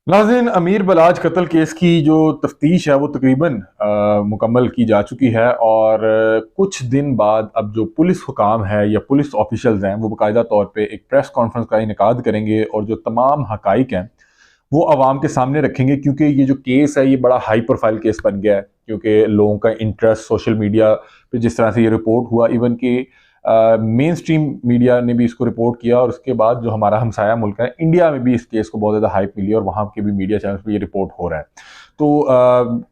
नाज़रीन, अमीर बलाज कत्ल केस की जो तफ्तीश है वो तकरीबन मुकम्मल की जा चुकी है और कुछ दिन बाद अब जो पुलिस हुकाम है या पुलिस ऑफिशल्स हैं वो बाकायदा तौर पे एक प्रेस कॉन्फ्रेंस का इनेकाद करेंगे और जो तमाम हकाइक हैं वो आवाम के सामने रखेंगे, क्योंकि ये जो केस है ये बड़ा हाई प्रोफाइल केस बन गया है। क्योंकि लोगों का इंटरेस्ट सोशल मीडिया पे जिस तरह से ये रिपोर्ट हुआ, इवन कि मेन स्ट्रीम मीडिया ने भी इसको रिपोर्ट किया और उसके बाद जो हमारा हमसाया मुल्क है इंडिया में भी इस केस को बहुत ज़्यादा हाइप मिली और वहाँ के भी मीडिया चैनल पर ये रिपोर्ट हो रहा है। तो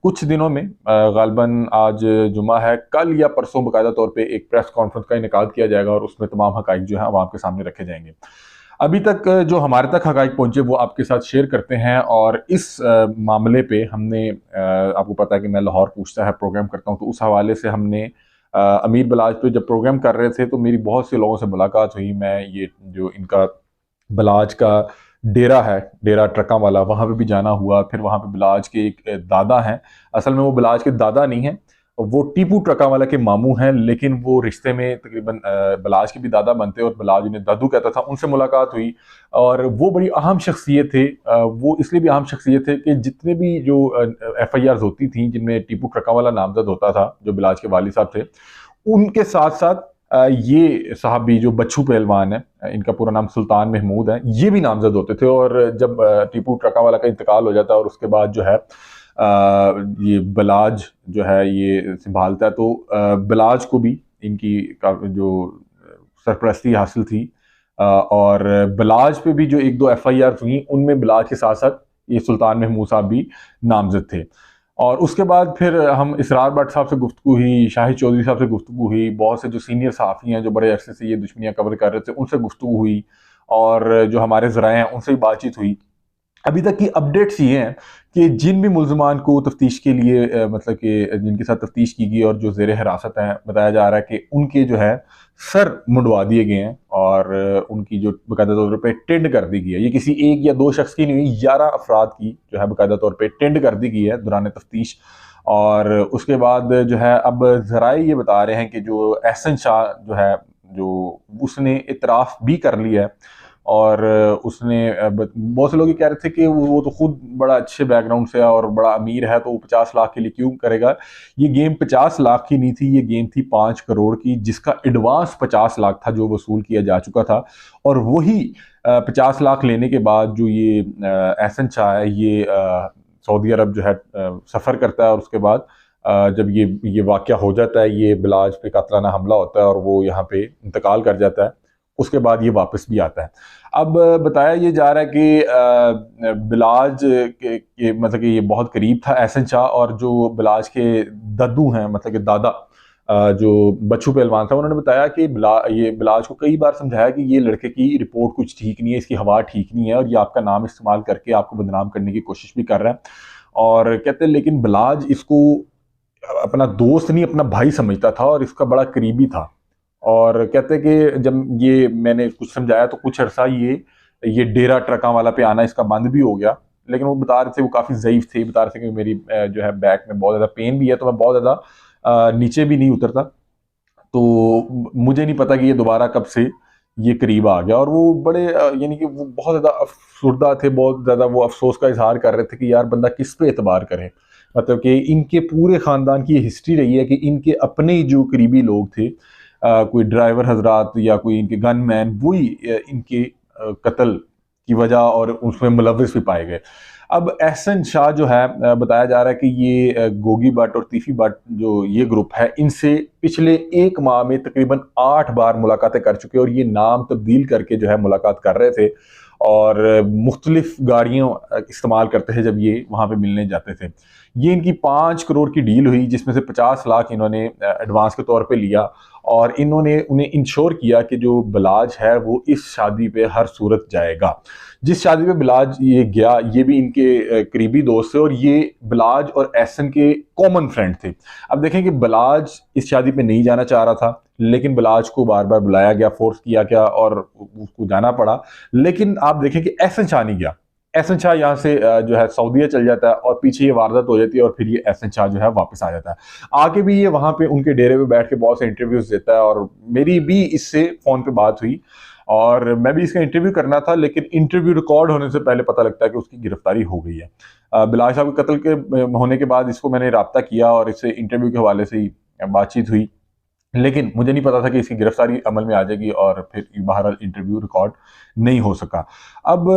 कुछ दिनों में गालबन आज जुमा है, कल या परसों बाकायदा तौर पे एक प्रेस कॉन्फ्रेंस का इनेकाद किया जाएगा और उसमें तमाम हकाइक जो है आवाम के सामने रखे जाएंगे। अभी तक जो हमारे तक हकाइक पहुंचे वो आपके साथ शेयर करते हैं। और इस मामले पे हमने आपको पता है कि मैं लाहौर पूछता है प्रोग्राम करता हूं, तो उस हवाले से हमने अमीर बलाज पे जब प्रोग्राम कर रहे थे तो मेरी बहुत से लोगों से मुलाकात हुई। मैं ये जो इनका बलाज का डेरा है, डेरा ट्रका वाला, वहाँ पे भी जाना हुआ। फिर वहाँ पे बलाज के एक दादा हैं, असल में वो बलाज के दादा नहीं हैं, वो टीपू ट्रका वाला के मामू हैं, लेकिन वो रिश्ते में तकरीबन बलाज के भी दादा बनते और बलाज उन्हें दादू कहता था। उनसे मुलाकात हुई और वो बड़ी अहम शख्सियत थे। वो इसलिए भी अहम शख्सियत थे कि जितने भी जो FIRs होती थी जिनमें टीपू ट्रका वाला नामजद होता था, जो बलाज के वालिद साहब थे, उनके साथ साथ ये साहब भी जो बच्चू पहलवान है, इनका पूरा नाम सुल्तान महमूद है, ये भी नामजद होते थे। और जब टीपू ट्रका वाला का इंतकाल हो जाता है और उसके बाद जो है ये बलाज जो है ये संभालता है, तो बलाज को भी इनकी जो सरपरस्ती हासिल थी। और बलाज पे भी जो एक दो FIR हुई उनमें बलाज के साथ साथ ये सुल्तान महमूद साहब भी नामजद थे। और उसके बाद फिर हम इसरार भट्ट साहब से गुफ्तगू हुई, शाहिद चौधरी साहब से गुफ्तगू हुई, बहुत से जो सीनियर सहाफ़ी हैं जो बड़े अरसे से ये दुश्मनियाँ कवर कर रहे थे उनसे गुफ्तगू हुई, और जो हमारे ज़राए हैं उनसे भी बातचीत हुई। अभी तक की अपडेट्स ये हैं कि जिन भी मुल्ज़मान को तफ्तीश के लिए मतलब कि जिनके साथ तफ्तीश की गई और जो ज़ेर हिरासत हैं, बताया जा रहा है कि उनके जो है सर मुंडवा दिए गए हैं और उनकी जो बाकायदा तौर पे टेंड कर दी गई है। ये किसी एक या दो शख्स की नहीं हुई, 11 अफराद की जो है बाकायदा तौर पे टेंड कर दी गई है दौरान तफ्तीश। और उसके बाद जो है अब ज़राए ये बता रहे हैं कि जो एहसन शाह जो है, जो उसने इतराफ़ भी कर लिया है और उसने बहुत से लोग ये कह रहे थे कि वो तो खुद बड़ा अच्छे बैकग्राउंड से है और बड़ा अमीर है, तो वो 50 लाख के लिए क्यों करेगा। ये गेम 50 लाख की नहीं थी, ये गेम थी 5 करोड़ की, जिसका एडवांस 50 लाख था जो वसूल किया जा चुका था। और वही 50 लाख लेने के बाद जो ये एहसन शाह है ये सऊदी अरब जो है सफ़र करता है और उसके बाद जब ये वाक़या हो जाता है, ये बिलाज पे कातलाना हमला होता है और वो यहाँ पे इंतकाल कर जाता है, उसके बाद ये वापस भी आता है। अब बताया ये जा रहा है कि बिलाज के मतलब कि ये बहुत करीब था एहसन शाह, और जो बिलाज के दद्दू हैं मतलब कि दादा जो बच्चू पहलवान था, उन्होंने बताया कि ये बिलाज को कई बार समझाया कि ये लड़के की रिपोर्ट कुछ ठीक नहीं है, इसकी हवा ठीक नहीं है और ये आपका नाम इस्तेमाल करके आपको बदनाम करने की कोशिश भी कर रहा है। और कहते हैं लेकिन बिलाज इसको अपना दोस्त नहीं अपना भाई समझता था और इसका बड़ा करीबी था। और कहते कि जब ये मैंने कुछ समझाया तो कुछ अरसा ये डेरा ट्रका वाला पे आना इसका बंद भी हो गया। लेकिन वो बता रहे थे वो काफ़ी ज़ईफ़ थे, बता रहे थे कि मेरी जो है बैक में बहुत ज़्यादा पेन भी है, तो मैं बहुत ज़्यादा नीचे भी नहीं उतरता। तो मुझे नहीं पता कि ये दोबारा कब से ये करीब आ गया। और वो बड़े यानी कि वो बहुत ज़्यादा अफसुर्दा थे, बहुत ज़्यादा वो अफसोस का इजहार कर रहे थे कि यार बंदा किस पे एतबार करे। मतलब कि इनके पूरे ख़ानदान की ये हिस्ट्री रही है कि इनके अपने ही जो करीबी लोग थे, कोई ड्राइवर हजरात या कोई इनके गन मैन, वही इनके कत्ल की वजह और उसमें मुलविस भी पाए गए। अब एहसन शाह जो है बताया जा रहा है कि ये गोगी भट्ट और तीफी भट्ट जो ये ग्रुप है, इनसे पिछले 1 माह में तकरीबन 8 बार मुलाकातें कर चुके और ये नाम तब्दील करके जो है मुलाकात कर रहे थे और मुख्तलिफ गाड़ियाँ इस्तेमाल करते थे जब ये वहाँ पे मिलने जाते थे। ये इनकी 5 करोड़ की डील हुई जिसमें से 50 लाख इन्होंने एडवांस के तौर पे लिया और इन्होंने उन्हें इंश्योर किया कि जो बिलाज है वो इस शादी पे हर सूरत जाएगा। जिस शादी पे बिलाज ये गया, ये भी इनके करीबी दोस्त थे और ये बिलाज और एहसन के कॉमन फ्रेंड थे। अब देखें कि बिलाज इस शादी पे नहीं जाना चाह रहा था, लेकिन बिलाज को बार बार बुलाया गया, फोर्स किया गया और उसको जाना पड़ा। लेकिन आप देखें कि एहसन शाह नहीं गया। एहसन शाह यहाँ से जो है सऊदीया चल जाता है और पीछे ये वारदात हो जाती है और फिर ये एहसन शाह जो है वापस आ जाता है। आके भी ये वहाँ पे उनके डेरे पे बैठ के बहुत से इंटरव्यूज देता है और मेरी भी इससे फ़ोन पे बात हुई और मैं भी इसका इंटरव्यू करना था, लेकिन इंटरव्यू रिकॉर्ड होने से पहले पता लगता है कि उसकी गिरफ्तारी हो गई है। बिलाल साहब के कत्ल के होने के बाद इसको मैंने राब्ता किया और इससे इंटरव्यू के हवाले से ही बातचीत हुई, लेकिन मुझे नहीं पता था कि इसकी गिरफ्तारी अमल में आ जाएगी और फिर बहरहाल इंटरव्यू रिकॉर्ड नहीं हो सका। अब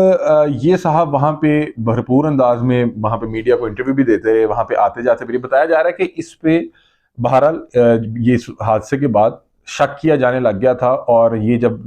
ये साहब वहाँ पे भरपूर अंदाज में वहाँ पे मीडिया को इंटरव्यू भी देते रहे, वहाँ पे आते जाते, फिर ये बताया जा रहा है कि इस पे बहरहाल ये हादसे के बाद शक किया जाने लग गया था, और ये जब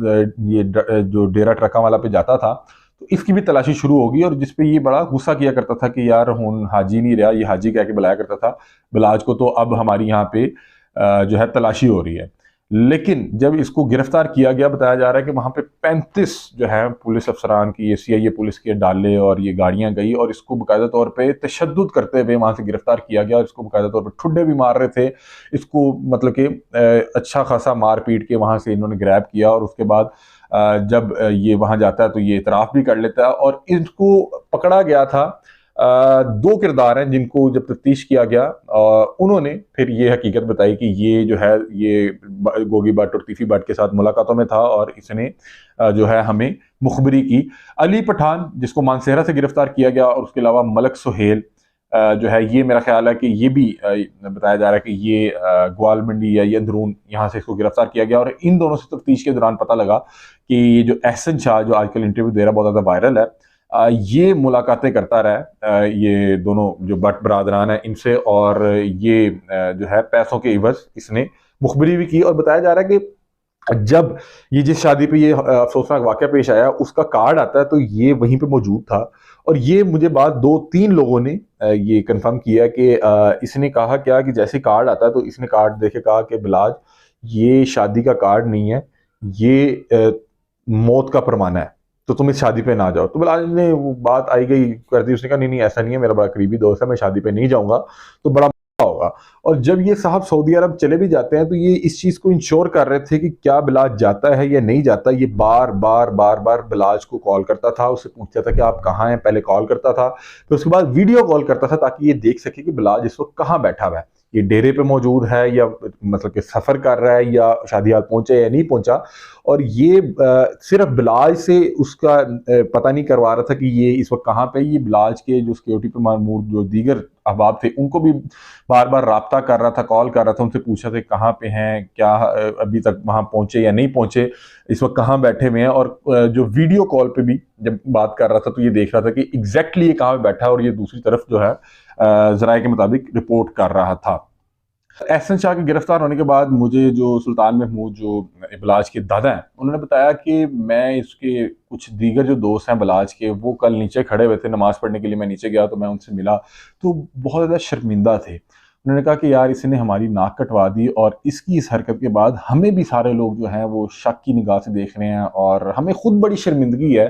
जो डेरा ट्रका वाला पे जाता था तो इसकी भी तलाशी शुरू होगी, और जिसपे ये बड़ा गुस्सा किया करता था कि यार हुन हाजी नहीं रहा, ये हाजी कह के बुलाया करता था बिलाज को, तो अब हमारी यहाँ पे जो है तलाशी हो रही है। लेकिन जब इसको गिरफ्तार किया गया, बताया जा रहा है कि वहां पे 35 जो है पुलिस अफसरान की, ये सीआईए पुलिस के डाले और ये गाड़ियां गई, और इसको बाकायदा तौर पे तशद्दुद करते हुए वहां से गिरफ्तार किया गया, और इसको बाकायदा तौर पे ठुड्डे भी मार रहे थे इसको, मतलब कि अच्छा खासा मार पीट के वहां से इन्होंने ग्रैब किया, और उसके बाद जब ये वहां जाता है तो ये इतराफ भी कर लेता है। और इनको पकड़ा गया था, दो किरदार हैं जिनको जब तफ्तीश किया गया उन्होंने फिर ये हकीकत बताई कि ये जो है ये गोगी भट्ट और तीफी भट्ट के साथ मुलाकातों में था, और इसने जो है हमें मुखबरी की। अली पठान जिसको मानसेहरा से गिरफ्तार किया गया, और उसके अलावा मलक सुहेल जो है, ये मेरा ख्याल है कि ये भी बताया जा रहा है कि ये ग्वाल मंडी या ये अंदरून यहाँ से इसको गिरफ्तार किया गया। और इन दोनों से तफ्तीश के दौरान पता लगा कि ये जो एहसन शाह जो आजकल इंटरव्यू दे रहा है, बहुत ज़्यादा वायरल है, ये मुलाकातें करता रहा है ये दोनों जो भट्ट बरादरान है इनसे, और ये जो है पैसों के इवज इसने मुखबरी भी की। और बताया जा रहा है कि जब ये जिस शादी पे ये अफसोसनाक वाकया पेश आया उसका कार्ड आता है तो ये वहीं पे मौजूद था, और ये मुझे बाद 2-3 लोगों ने ये कंफर्म किया कि इसने कहा क्या कि जैसे कार्ड आता है तो इसने कार्ड देखे कहा कि बिलाज ये शादी का कार्ड नहीं है, ये मौत का परमाना है, तो तुम इस शादी पे ना जाओ। तो बिलाल ने वो बात आई गई कर दी, उसने कहा नहीं नहीं ऐसा नहीं है, मेरा बड़ा करीबी दोस्त है, मैं शादी पे नहीं जाऊंगा, तो बड़ा होगा। और जब ये साहब सऊदी अरब चले भी जाते हैं तो ये इस चीज को इंश्योर कर रहे थे कि क्या बिलाज जाता है या नहीं जाता। ये बार बार बार बार बिलाज को कॉल करता था, उससे पूछता था कि आप कहाँ हैं, पहले कॉल करता था, फिर उसके बाद वीडियो कॉल करता था ताकि ये देख सके कि बिलाज इस वक्त कहाँ बैठा हुआ है, ये डेरे पे मौजूद है या मतलब कि सफर कर रहा है या शादी हाल पहुंचा या नहीं पहुंचा। और ये सिर्फ बिलाज से उसका पता नहीं करवा रहा था कि ये इस वक्त कहाँ पे। ये बिलाज के जो सिक्योरिटी पे मामूर जो दीगर अहबाब थे उनको भी बार बार राब्ता कर रहा था, कॉल कर रहा था, उनसे पूछा था कहाँ पे हैं, क्या अभी तक वहां पहुंचे या नहीं पहुंचे, इस वक्त कहाँ बैठे हुए हैं। और जो वीडियो कॉल पे भी जब बात कर रहा था तो ये देख रहा था कि एग्जैक्टली ये कहाँ पे बैठा है, और ये दूसरी तरफ जो है जराये के मुताबिक रिपोर्ट कर रहा था। एहसन शाह के गिरफ्तार होने के बाद मुझे जो सुल्तान महमूद जो बिलाज के दादा हैं उन्होंने बताया कि मैं इसके कुछ दीगर जो दोस्त हैं बिलाज के, वो कल नीचे खड़े हुए थे नमाज पढ़ने के लिए, मैं नीचे गया तो मैं उनसे मिला तो बहुत ज़्यादा शर्मिंदा थे। उन्होंने कहा कि यार इसने हमारी नाक कटवा दी, और इसकी इस हरकत के बाद हमें भी सारे लोग जो हैं वो शक की निगाह से देख रहे हैं, और हमें खुद बड़ी शर्मिंदगी है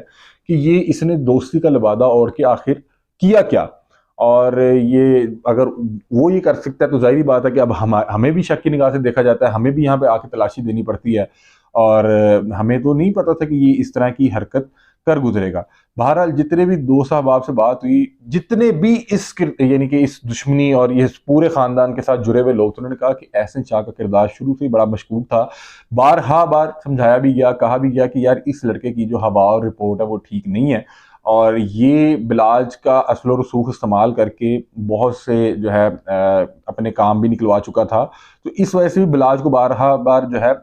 कि ये इसने दोस्ती का लिबादा ओढ़ के आखिर किया क्या। और ये अगर वो ये कर सकता है तो जाहिर बात है कि अब हमें भी शक की निगाह से देखा जाता है, हमें भी यहाँ पे आके तलाशी देनी पड़ती है, और हमें तो नहीं पता था कि ये इस तरह की हरकत कर गुजरेगा। बहरहाल जितने भी दोस्त अहबाब से बात हुई, जितने भी इस यानी कि इस दुश्मनी और ये पूरे खानदान के साथ जुड़े हुए लोग, तो उन्होंने कहा कि एहसन शाह का किरदार शुरू से ही बड़ा मशकूक था। बारहा बार समझाया भी गया, कहा भी गया कि यार इस लड़के की जो हवा और रिपोर्ट है वो ठीक नहीं है, और ये बिलाज का असलो रसूख इस्तेमाल करके बहुत से जो है अपने काम भी निकलवा चुका था। तो इस वजह से भी बिलाज को बारहा बार जो है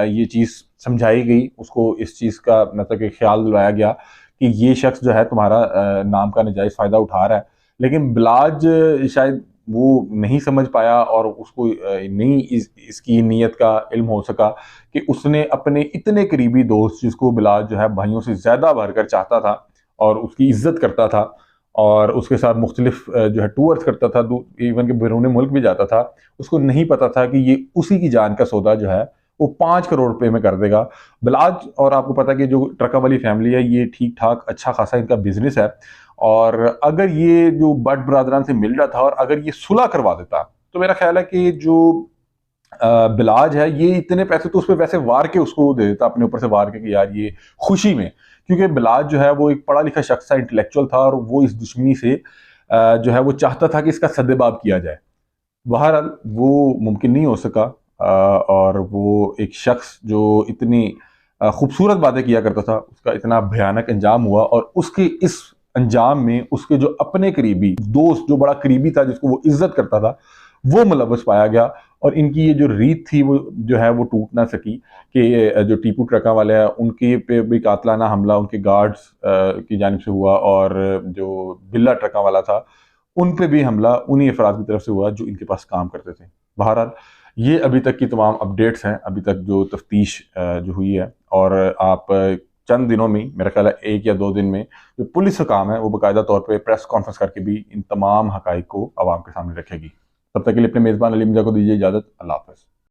ये चीज़ समझाई गई, उसको इस चीज़ का मतलब कि ख्याल दिलाया गया कि ये शख्स जो है तुम्हारा नाम का नजायज़ फ़ायदा उठा रहा है। लेकिन बिलाज शायद वो नहीं समझ पाया, और उसको नहीं इसकी नीयत का इल्म हो सका कि उसने अपने इतने करीबी दोस्त जिसको बिलाज जो है भाइयों से ज़्यादा भरकर चाहता था और उसकी इज्जत करता था, और उसके साथ मुख्तलिफ जो है टूर्स करता था, इवन के बैरून मुल्क भी जाता था, उसको नहीं पता था कि ये उसी की जान का सौदा जो है वो 5 करोड़ रुपए में कर देगा। बिलाज, और आपको पता है कि जो ट्रका वाली फैमिली है ये ठीक ठाक अच्छा खासा इनका बिजनेस है, और अगर ये जो भट्ट बरादरान से मिल रहा था और अगर ये सुलह करवा देता तो मेरा ख्याल है कि जो बिलाज है ये इतने पैसे तो उस पर वैसे वार के उसको दे देता, अपने ऊपर से वार के कि यार ये खुशी में, क्योंकि बिलाज जो है वो एक पढ़ा लिखा शख्स था, इंटेलेक्चुअल था, और वो इस दुश्मनी से जो है वो चाहता था कि इसका सद्देबाब किया जाए। बहरहाल वो मुमकिन नहीं हो सका, और वो एक शख्स जो इतनी खूबसूरत बातें किया करता था, उसका इतना भयानक अंजाम हुआ, और उसके इस अंजाम में उसके जो अपने करीबी दोस्त, जो बड़ा करीबी था, जिसको वो इज्जत करता था, वो मुलव्वस पाया गया। और इनकी ये जो रीत थी वो जो है वो टूट ना सकी कि जो टीपू ट्रका वाले हैं उनके पे भी कातलाना हमला उनके गार्ड्स की जानिब से हुआ, और जो बिल्ला ट्रका वाला था उन पे भी हमला उन्हीं अफराद की तरफ से हुआ जो इनके पास काम करते थे। बहरहाल ये अभी तक की तमाम अपडेट्स हैं, अभी तक जो तफ्तीश जो हुई है, और आप चंद दिनों में, मेरा ख्याल है 1 या 2 दिन में, जो पुलिस का काम है वो बाकायदा तौर पे प्रेस कॉन्फ्रेंस करके भी इन तमाम हकाइक को आवाम के सामने रखेगी। तब तक के लिए अपने मेज़बान अली मिर्जा को दीजिए इजाज़त। अल्लाह हाफ़िज़।